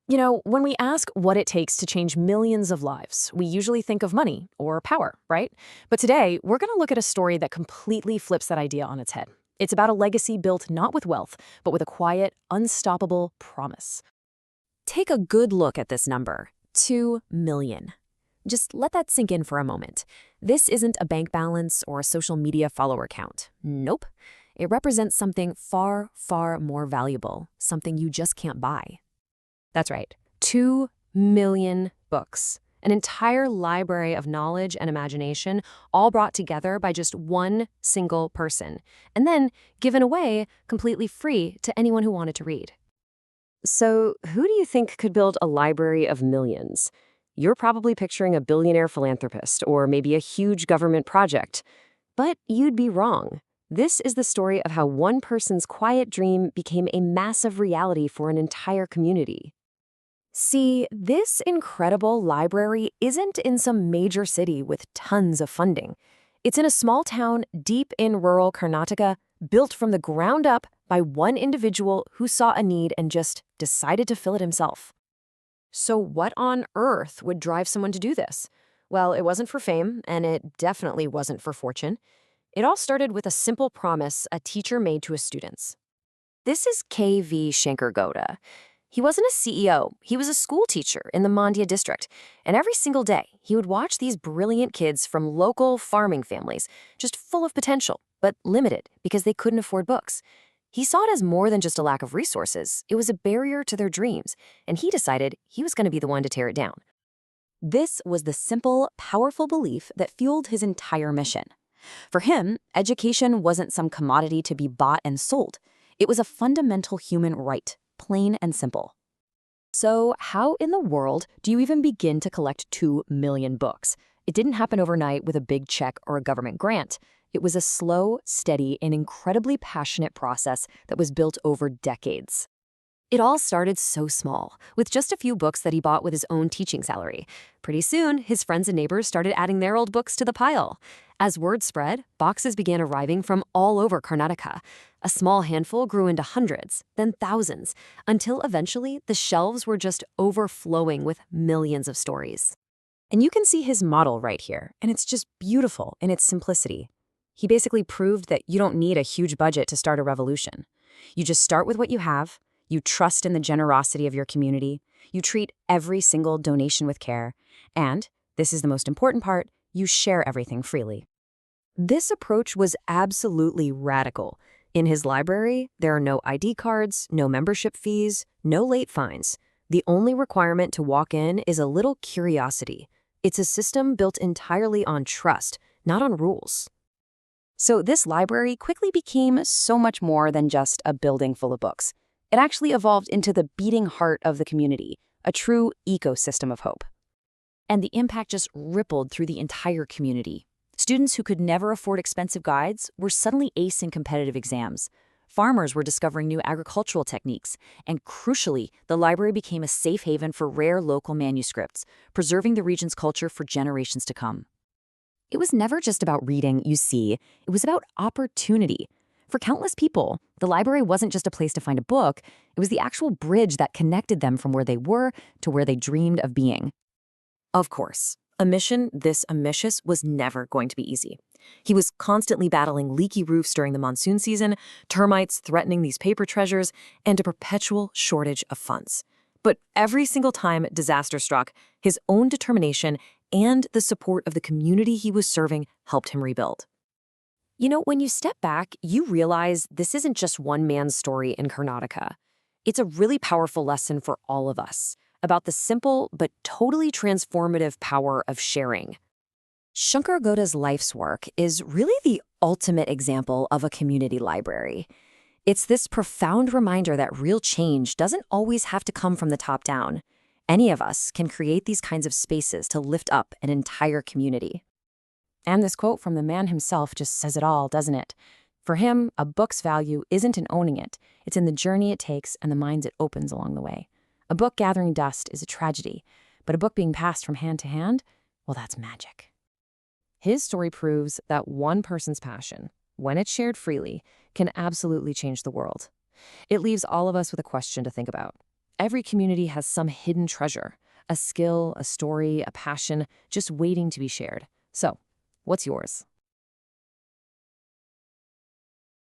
When we ask what it takes to change millions of lives, we usually think of money or power, right? But today, we're going to look at a story that completely flips that idea on its head. It's about a legacy built not with wealth, but with a quiet, unstoppable promise. Take a good look at this number, 2 million. Just let that sink in for a moment. This isn't a bank balance or a social media follower count. Nope. It represents something far, far more valuable, something you just can't buy. That's right, 2 million books. An entire library of knowledge and imagination, all brought together by just one single person, and then given away completely free to anyone who wanted to read. So, who do you think could build a library of millions? You're probably picturing a billionaire philanthropist or maybe a huge government project. But you'd be wrong. This is the story of how one person's quiet dream became a massive reality for an entire community. See, this incredible library isn't in some major city with tons of funding. It's in a small town deep in rural Karnataka, built from the ground up by one individual who saw a need and just decided to fill it himself. So what on earth would drive someone to do this? Well, it wasn't for fame, and it definitely wasn't for fortune. It all started with a simple promise a teacher made to his students. This is K.V. Shankar Gowda. He wasn't a CEO, he was a school teacher in the Mandya district, and every single day he would watch these brilliant kids from local farming families, just full of potential, but limited because they couldn't afford books. He saw it as more than just a lack of resources, it was a barrier to their dreams, and he decided he was going to be the one to tear it down. This was the simple, powerful belief that fueled his entire mission. For him, education wasn't some commodity to be bought and sold. It was a fundamental human right. Plain and simple. So how in the world do you even begin to collect 2 million books? It didn't happen overnight with a big check or a government grant. It was a slow, steady, and incredibly passionate process that was built over decades. It all started so small, with just a few books that he bought with his own teaching salary. Pretty soon, his friends and neighbors started adding their old books to the pile. As word spread, boxes began arriving from all over Karnataka. A small handful grew into hundreds, then thousands, until eventually the shelves were just overflowing with millions of stories. And you can see his model right here, and it's just beautiful in its simplicity. He basically proved that you don't need a huge budget to start a revolution. You just start with what you have, you trust in the generosity of your community, you treat every single donation with care, and, this is the most important part, you share everything freely. This approach was absolutely radical. In his library, there are no ID cards, no membership fees, no late fines. The only requirement to walk in is a little curiosity. It's a system built entirely on trust, not on rules. So this library quickly became so much more than just a building full of books. It actually evolved into the beating heart of the community, a true ecosystem of hope. And the impact just rippled through the entire community. Students who could never afford expensive guides were suddenly acing competitive exams. Farmers were discovering new agricultural techniques, and crucially, the library became a safe haven for rare local manuscripts, preserving the region's culture for generations to come. It was never just about reading, you see, it was about opportunity. For countless people, the library wasn't just a place to find a book, it was the actual bridge that connected them from where they were to where they dreamed of being. Of course, a mission this ambitious was never going to be easy. He was constantly battling leaky roofs during the monsoon season, termites threatening these paper treasures, and a perpetual shortage of funds. But every single time disaster struck, his own determination and the support of the community he was serving helped him rebuild. When you step back, you realize this isn't just one man's story in Karnataka. It's a really powerful lesson for all of us about the simple but totally transformative power of sharing. Shankar Gowda's life's work is really the ultimate example of a community library. It's this profound reminder that real change doesn't always have to come from the top down. Any of us can create these kinds of spaces to lift up an entire community. And this quote from the man himself just says it all, doesn't it? For him, a book's value isn't in owning it. It's in the journey it takes and the minds it opens along the way. A book gathering dust is a tragedy, but a book being passed from hand to hand, well, that's magic. His story proves that one person's passion, when it's shared freely, can absolutely change the world. It leaves all of us with a question to think about. Every community has some hidden treasure, a skill, a story, a passion, just waiting to be shared. So, what's yours?